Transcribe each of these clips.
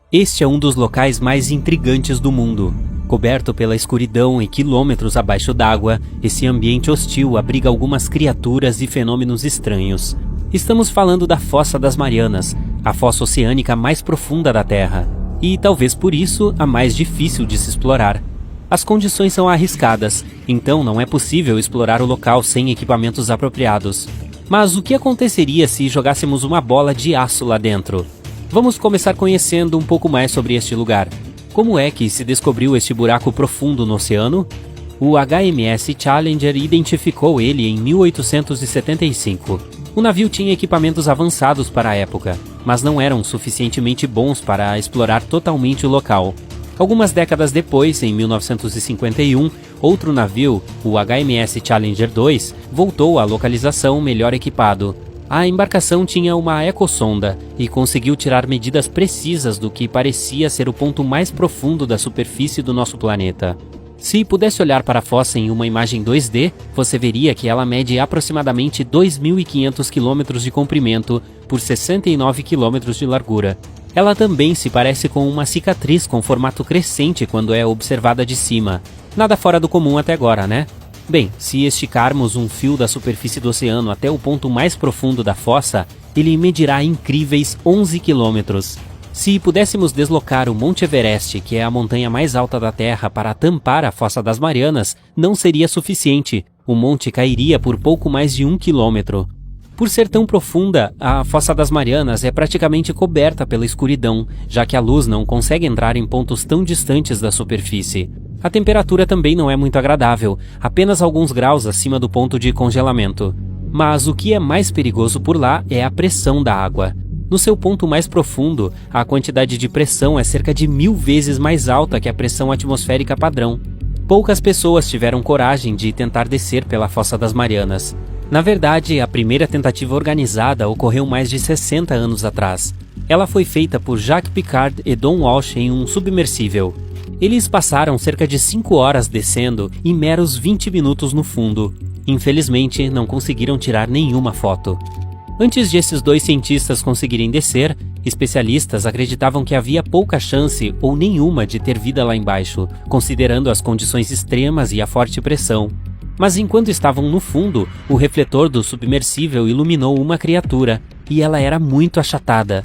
Este é um dos locais mais intrigantes do mundo. Coberto pela escuridão e quilômetros abaixo d'água, esse ambiente hostil abriga algumas criaturas e fenômenos estranhos. Estamos falando da Fossa das Marianas, a fossa oceânica mais profunda da Terra, e talvez por isso a mais difícil de se explorar. As condições são arriscadas, então não é possível explorar o local sem equipamentos apropriados. Mas o que aconteceria se jogássemos uma bola de aço lá dentro? Vamos começar conhecendo um pouco mais sobre este lugar. Como é que se descobriu este buraco profundo no oceano? O HMS Challenger identificou ele em 1875. O navio tinha equipamentos avançados para a época, mas não eram suficientemente bons para explorar totalmente o local. Algumas décadas depois, em 1951, outro navio, o HMS Challenger 2, voltou à localização melhor equipado. A embarcação tinha uma ecossonda e conseguiu tirar medidas precisas do que parecia ser o ponto mais profundo da superfície do nosso planeta. Se pudesse olhar para a fossa em uma imagem 2D, você veria que ela mede aproximadamente 2.500 km de comprimento por 69 km de largura. Ela também se parece com uma cicatriz com formato crescente quando é observada de cima. Nada fora do comum até agora, né? Bem, se esticarmos um fio da superfície do oceano até o ponto mais profundo da fossa, ele medirá incríveis 11 quilômetros. Se pudéssemos deslocar o Monte Everest, que é a montanha mais alta da Terra, para tampar a Fossa das Marianas, não seria suficiente. O monte cairia por pouco mais de 1 quilômetro. Por ser tão profunda, a Fossa das Marianas é praticamente coberta pela escuridão, já que a luz não consegue entrar em pontos tão distantes da superfície. A temperatura também não é muito agradável, apenas alguns graus acima do ponto de congelamento. Mas o que é mais perigoso por lá é a pressão da água. No seu ponto mais profundo, a quantidade de pressão é cerca de 1000 vezes mais alta que a pressão atmosférica padrão. Poucas pessoas tiveram coragem de tentar descer pela Fossa das Marianas. Na verdade, a primeira tentativa organizada ocorreu mais de 60 anos atrás. Ela foi feita por Jacques Piccard e Don Walsh em um submersível. Eles passaram cerca de 5 horas descendo e meros 20 minutos no fundo. Infelizmente, não conseguiram tirar nenhuma foto. Antes de esses dois cientistas conseguirem descer, especialistas acreditavam que havia pouca chance ou nenhuma de ter vida lá embaixo, considerando as condições extremas e a forte pressão. Mas enquanto estavam no fundo, o refletor do submersível iluminou uma criatura, e ela era muito achatada.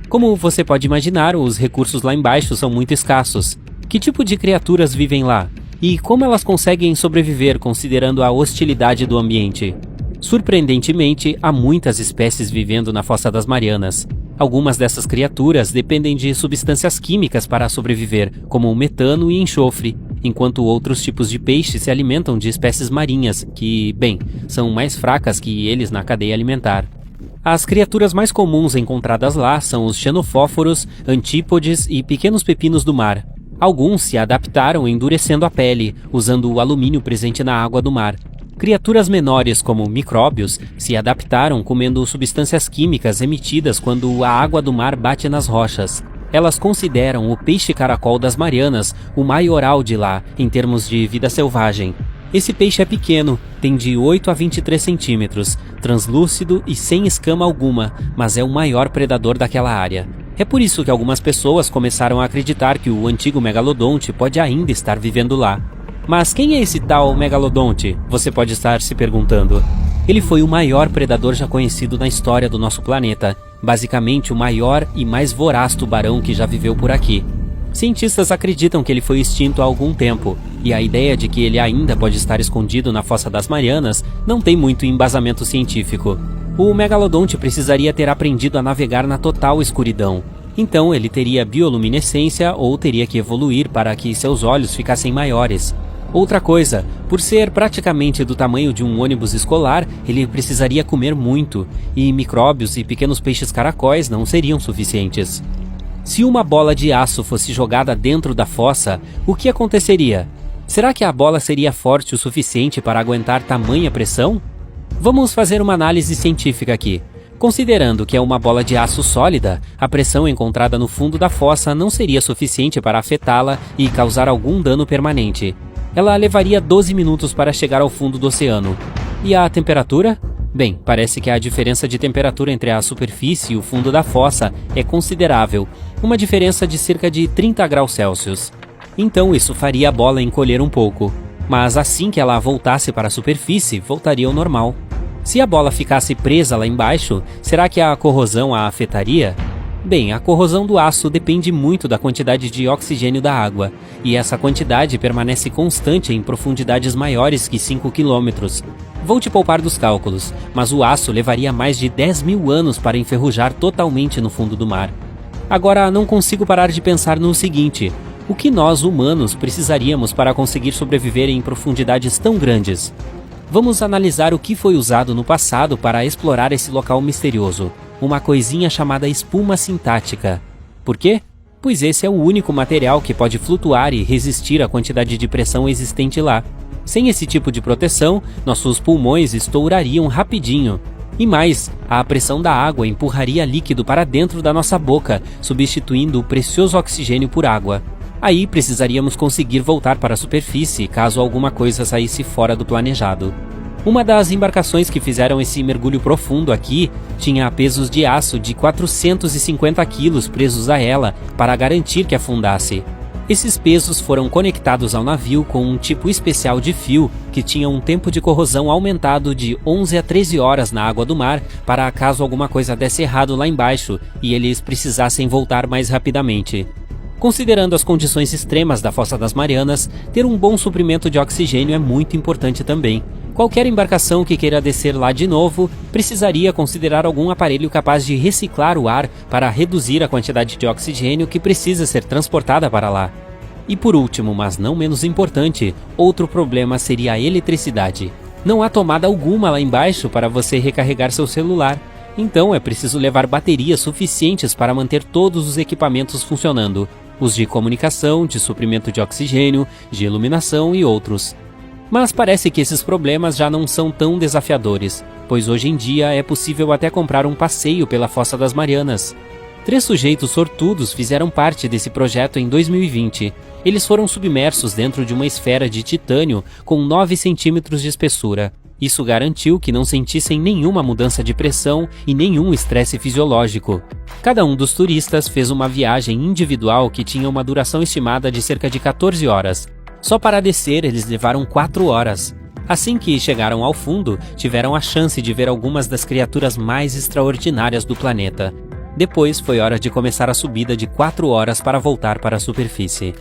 Como você pode imaginar, os recursos lá embaixo são muito escassos. Que tipo de criaturas vivem lá? E como elas conseguem sobreviver considerando a hostilidade do ambiente? Surpreendentemente, há muitas espécies vivendo na Fossa das Marianas. Algumas dessas criaturas dependem de substâncias químicas para sobreviver, como o metano e enxofre, enquanto outros tipos de peixes se alimentam de espécies marinhas, que, bem, são mais fracas que eles na cadeia alimentar. As criaturas mais comuns encontradas lá são os xenofóforos, antípodes e pequenos pepinos do mar. Alguns se adaptaram endurecendo a pele, usando o alumínio presente na água do mar. Criaturas menores, como micróbios, se adaptaram comendo substâncias químicas emitidas quando a água do mar bate nas rochas. Elas consideram o peixe-caracol das Marianas o maioral de lá, em termos de vida selvagem. Esse peixe é pequeno, tem de 8 a 23 centímetros, translúcido e sem escama alguma, mas é o maior predador daquela área. É por isso que algumas pessoas começaram a acreditar que o antigo megalodonte pode ainda estar vivendo lá. Mas quem é esse tal megalodonte? Você pode estar se perguntando. Ele foi o maior predador já conhecido na história do nosso planeta, basicamente o maior e mais voraz tubarão que já viveu por aqui. Cientistas acreditam que ele foi extinto há algum tempo, e a ideia de que ele ainda pode estar escondido na Fossa das Marianas não tem muito embasamento científico. O megalodonte precisaria ter aprendido a navegar na total escuridão. Então ele teria bioluminescência ou teria que evoluir para que seus olhos ficassem maiores. Outra coisa, por ser praticamente do tamanho de um ônibus escolar, ele precisaria comer muito, e micróbios e pequenos peixes caracóis não seriam suficientes. Se uma bola de aço fosse jogada dentro da fossa, o que aconteceria? Será que a bola seria forte o suficiente para aguentar tamanha pressão? Vamos fazer uma análise científica aqui. Considerando que é uma bola de aço sólida, a pressão encontrada no fundo da fossa não seria suficiente para afetá-la e causar algum dano permanente. Ela levaria 12 minutos para chegar ao fundo do oceano. E a temperatura? Bem, parece que a diferença de temperatura entre a superfície e o fundo da fossa é considerável, uma diferença de cerca de 30 graus Celsius. Então isso faria a bola encolher um pouco, mas assim que ela voltasse para a superfície, voltaria ao normal. Se a bola ficasse presa lá embaixo, será que a corrosão a afetaria? Bem, a corrosão do aço depende muito da quantidade de oxigênio da água, e essa quantidade permanece constante em profundidades maiores que 5 km. Vou te poupar dos cálculos, mas o aço levaria mais de 10.000 anos para enferrujar totalmente no fundo do mar. Agora, não consigo parar de pensar no seguinte: o que nós, humanos, precisaríamos para conseguir sobreviver em profundidades tão grandes? Vamos analisar o que foi usado no passado para explorar esse local misterioso. Uma coisinha chamada espuma sintática. Por quê? Pois esse é o único material que pode flutuar e resistir à quantidade de pressão existente lá. Sem esse tipo de proteção, nossos pulmões estourariam rapidinho. E mais, a pressão da água empurraria líquido para dentro da nossa boca, substituindo o precioso oxigênio por água. Aí precisaríamos conseguir voltar para a superfície caso alguma coisa saísse fora do planejado. Uma das embarcações que fizeram esse mergulho profundo aqui tinha pesos de aço de 450 quilos presos a ela para garantir que afundasse. Esses pesos foram conectados ao navio com um tipo especial de fio que tinha um tempo de corrosão aumentado de 11 a 13 horas na água do mar para caso alguma coisa desse errado lá embaixo e eles precisassem voltar mais rapidamente. Considerando as condições extremas da Fossa das Marianas, ter um bom suprimento de oxigênio é muito importante também. Qualquer embarcação que queira descer lá de novo precisaria considerar algum aparelho capaz de reciclar o ar para reduzir a quantidade de oxigênio que precisa ser transportada para lá. E por último, mas não menos importante, outro problema seria a eletricidade. Não há tomada alguma lá embaixo para você recarregar seu celular, então é preciso levar baterias suficientes para manter todos os equipamentos funcionando. Os de comunicação, de suprimento de oxigênio, de iluminação e outros. Mas parece que esses problemas já não são tão desafiadores, pois hoje em dia é possível até comprar um passeio pela Fossa das Marianas. 3 sujeitos sortudos fizeram parte desse projeto em 2020. Eles foram submersos dentro de uma esfera de titânio com 9 centímetros de espessura. Isso garantiu que não sentissem nenhuma mudança de pressão e nenhum estresse fisiológico. Cada um dos turistas fez uma viagem individual que tinha uma duração estimada de cerca de 14 horas. Só para descer eles levaram 4 horas. Assim que chegaram ao fundo, tiveram a chance de ver algumas das criaturas mais extraordinárias do planeta. Depois foi hora de começar a subida de 4 horas para voltar para a superfície.